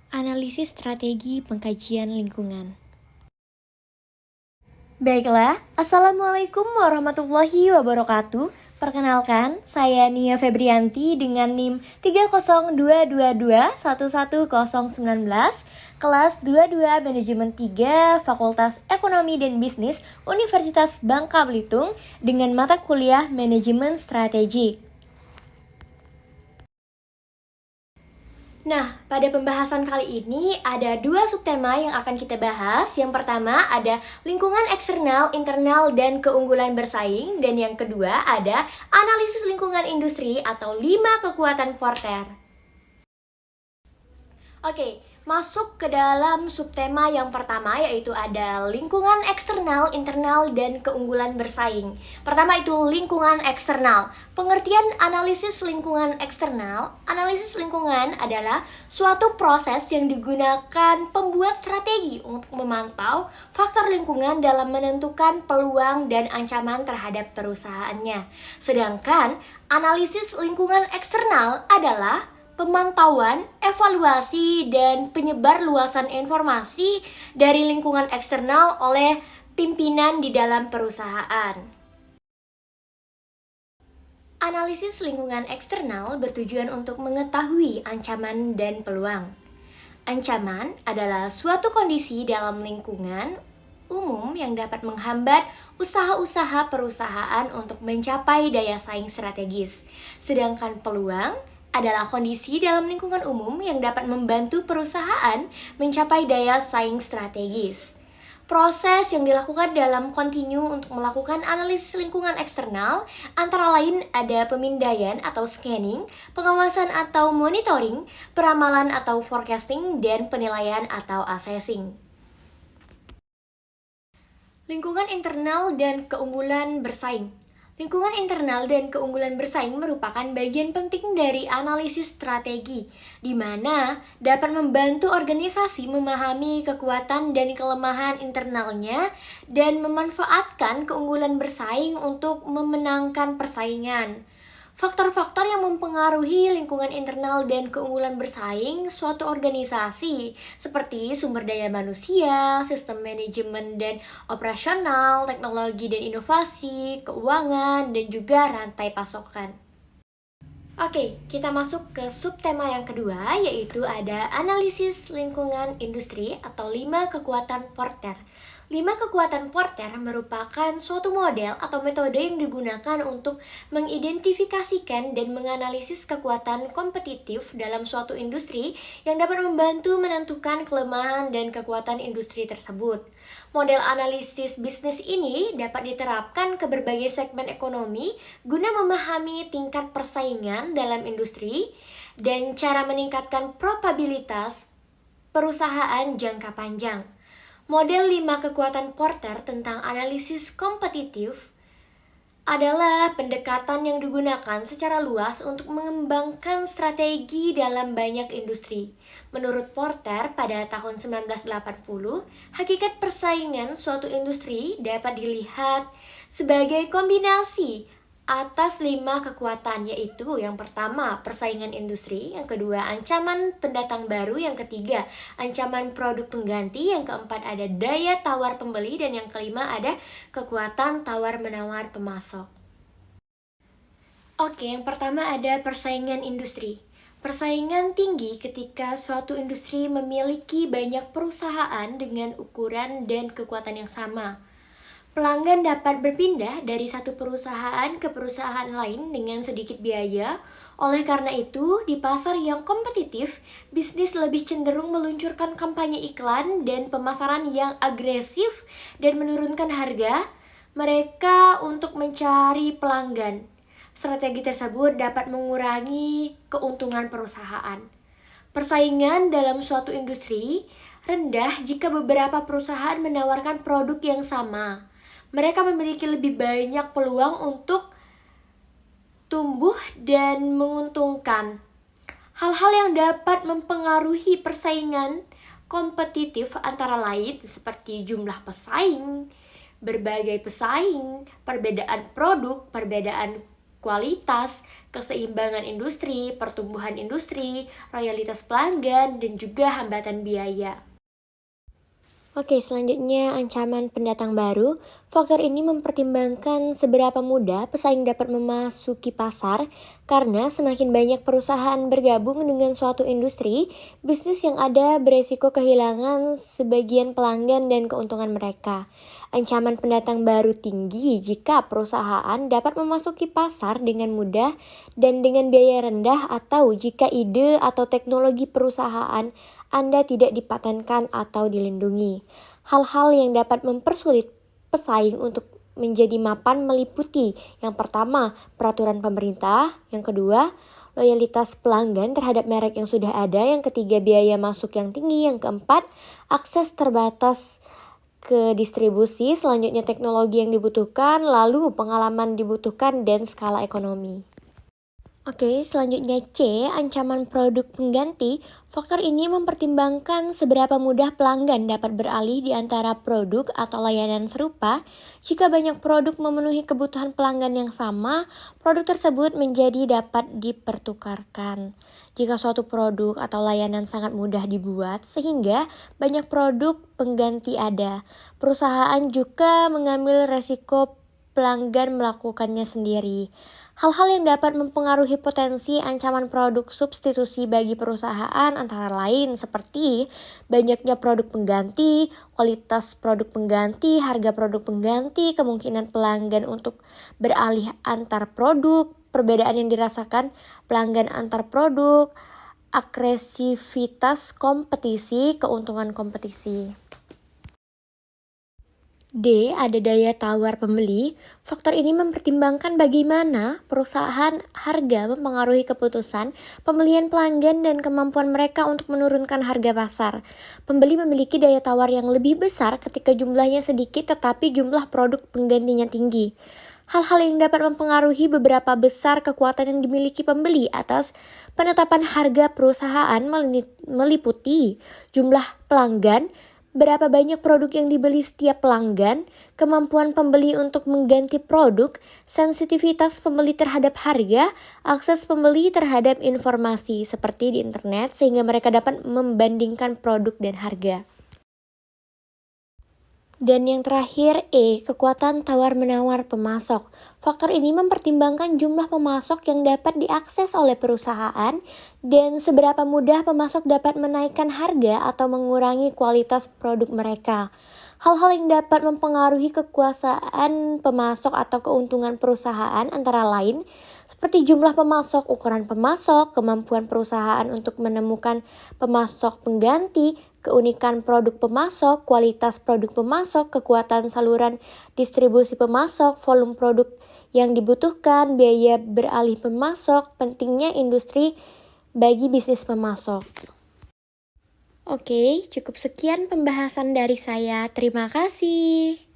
Analisis strategi pengkajian lingkungan. Baiklah, Assalamualaikum warahmatullahi wabarakatuh. Perkenalkan, saya Nia Febrianti dengan NIM 30222111019, kelas 22 Manajemen 3, Fakultas Ekonomi dan Bisnis, Universitas Bangka Belitung, dengan mata kuliah Manajemen Strategi. Nah, pada pembahasan kali ini ada dua subtema yang akan kita bahas. Yang pertama ada lingkungan eksternal, internal, dan keunggulan bersaing. Dan yang kedua ada analisis lingkungan industri atau 5 kekuatan Porter. Oke, masuk ke dalam subtema yang pertama yaitu ada lingkungan eksternal, internal, dan keunggulan bersaing. Pertama itu lingkungan eksternal. Pengertian analisis lingkungan eksternal. Analisis lingkungan adalah suatu proses yang digunakan pembuat strategi untuk memantau faktor lingkungan dalam menentukan peluang dan ancaman terhadap perusahaannya. Sedangkan analisis lingkungan eksternal adalah pemantauan, evaluasi, dan penyebar luasan informasi dari lingkungan eksternal oleh pimpinan di dalam perusahaan. Analisis lingkungan eksternal bertujuan untuk mengetahui ancaman dan peluang. Ancaman adalah suatu kondisi dalam lingkungan umum yang dapat menghambat usaha-usaha perusahaan untuk mencapai daya saing strategis. Sedangkan peluang adalah kondisi dalam lingkungan umum yang dapat membantu perusahaan mencapai daya saing strategis. Proses yang dilakukan dalam kontinu untuk melakukan analisis lingkungan eksternal antara lain ada pemindaian atau scanning, pengawasan atau monitoring, peramalan atau forecasting, dan penilaian atau assessing. Lingkungan internal dan keunggulan bersaing. Lingkungan internal dan keunggulan bersaing merupakan bagian penting dari analisis strategi, di mana dapat membantu organisasi memahami kekuatan dan kelemahan internalnya dan memanfaatkan keunggulan bersaing untuk memenangkan persaingan. Faktor-faktor yang mempengaruhi lingkungan internal dan keunggulan bersaing suatu organisasi seperti sumber daya manusia, sistem manajemen dan operasional, teknologi dan inovasi, keuangan, dan juga rantai pasokan. Oke, kita masuk ke subtema yang kedua yaitu ada analisis lingkungan industri atau 5 kekuatan Porter. 5 kekuatan Porter merupakan suatu model atau metode yang digunakan untuk mengidentifikasikan dan menganalisis kekuatan kompetitif dalam suatu industri yang dapat membantu menentukan kelemahan dan kekuatan industri tersebut. Model analisis bisnis ini dapat diterapkan ke berbagai segmen ekonomi guna memahami tingkat persaingan dalam industri dan cara meningkatkan probabilitas perusahaan jangka panjang. Model 5 kekuatan Porter tentang analisis kompetitif adalah pendekatan yang digunakan secara luas untuk mengembangkan strategi dalam banyak industri. Menurut Porter, pada tahun 1980, hakikat persaingan suatu industri dapat dilihat sebagai kombinasi atas 5 kekuatan, yaitu yang pertama, persaingan industri, yang kedua, ancaman pendatang baru, yang ketiga, ancaman produk pengganti, yang keempat, ada daya tawar pembeli, dan yang kelima, ada kekuatan tawar-menawar pemasok. Oke, yang pertama ada persaingan industri. Persaingan tinggi ketika suatu industri memiliki banyak perusahaan dengan ukuran dan kekuatan yang sama. Pelanggan dapat berpindah dari satu perusahaan ke perusahaan lain dengan sedikit biaya. Oleh karena itu, di pasar yang kompetitif, bisnis lebih cenderung meluncurkan kampanye iklan dan pemasaran yang agresif dan menurunkan harga mereka untuk mencari pelanggan. Strategi tersebut dapat mengurangi keuntungan perusahaan. Persaingan dalam suatu industri rendah jika beberapa perusahaan menawarkan produk yang sama. Mereka memiliki lebih banyak peluang untuk tumbuh dan menguntungkan. Hal-hal yang dapat mempengaruhi persaingan kompetitif antara lain seperti jumlah pesaing, berbagai pesaing, perbedaan produk, perbedaan kualitas, keseimbangan industri, pertumbuhan industri, royalitas pelanggan, dan juga hambatan biaya. Oke, selanjutnya ancaman pendatang baru. Faktor ini mempertimbangkan seberapa mudah pesaing dapat memasuki pasar karena semakin banyak perusahaan bergabung dengan suatu industri, bisnis yang ada beresiko kehilangan sebagian pelanggan dan keuntungan mereka. Ancaman pendatang baru tinggi jika perusahaan dapat memasuki pasar dengan mudah dan dengan biaya rendah atau jika ide atau teknologi perusahaan Anda tidak dipatenkan atau dilindungi. Hal-hal yang dapat mempersulit pesaing untuk menjadi mapan meliputi yang pertama, peraturan pemerintah, yang kedua, loyalitas pelanggan terhadap merek yang sudah ada, yang ketiga, biaya masuk yang tinggi, yang keempat, akses terbatas ke distribusi, selanjutnya teknologi yang dibutuhkan, lalu pengalaman dibutuhkan, dan skala ekonomi. Oke, selanjutnya C, ancaman produk pengganti. Faktor ini mempertimbangkan seberapa mudah pelanggan dapat beralih di antara produk atau layanan serupa. Jika banyak produk memenuhi kebutuhan pelanggan yang sama, produk tersebut menjadi dapat dipertukarkan. Jika suatu produk atau layanan sangat mudah dibuat, sehingga banyak produk pengganti ada, perusahaan juga mengambil resiko pelanggan melakukannya sendiri. Hal-hal yang dapat mempengaruhi potensi ancaman produk substitusi bagi perusahaan antara lain seperti banyaknya produk pengganti, kualitas produk pengganti, harga produk pengganti, kemungkinan pelanggan untuk beralih antar produk, perbedaan yang dirasakan pelanggan antar produk, agresivitas kompetisi, keuntungan kompetisi. D. Ada daya tawar pembeli. Faktor ini mempertimbangkan bagaimana perusahaan harga mempengaruhi keputusan pembelian pelanggan dan kemampuan mereka untuk menurunkan harga pasar. Pembeli memiliki daya tawar yang lebih besar ketika jumlahnya sedikit tetapi jumlah produk penggantinya tinggi. Hal-hal yang dapat mempengaruhi beberapa besar kekuatan yang dimiliki pembeli atas penetapan harga perusahaan meliputi jumlah pelanggan, berapa banyak produk yang dibeli setiap pelanggan, kemampuan pembeli untuk mengganti produk, sensitivitas pembeli terhadap harga, akses pembeli terhadap informasi seperti di internet sehingga mereka dapat membandingkan produk dan harga. Dan yang terakhir E, kekuatan tawar-menawar pemasok. Faktor ini mempertimbangkan jumlah pemasok yang dapat diakses oleh perusahaan dan seberapa mudah pemasok dapat menaikkan harga atau mengurangi kualitas produk mereka. Hal-hal yang dapat mempengaruhi kekuasaan pemasok atau keuntungan perusahaan antara lain seperti jumlah pemasok, ukuran pemasok, kemampuan perusahaan untuk menemukan pemasok pengganti, keunikan produk pemasok, kualitas produk pemasok, kekuatan saluran distribusi pemasok, volume produk yang dibutuhkan, biaya beralih pemasok, pentingnya industri bagi bisnis pemasok. Oke, cukup sekian pembahasan dari saya. Terima kasih.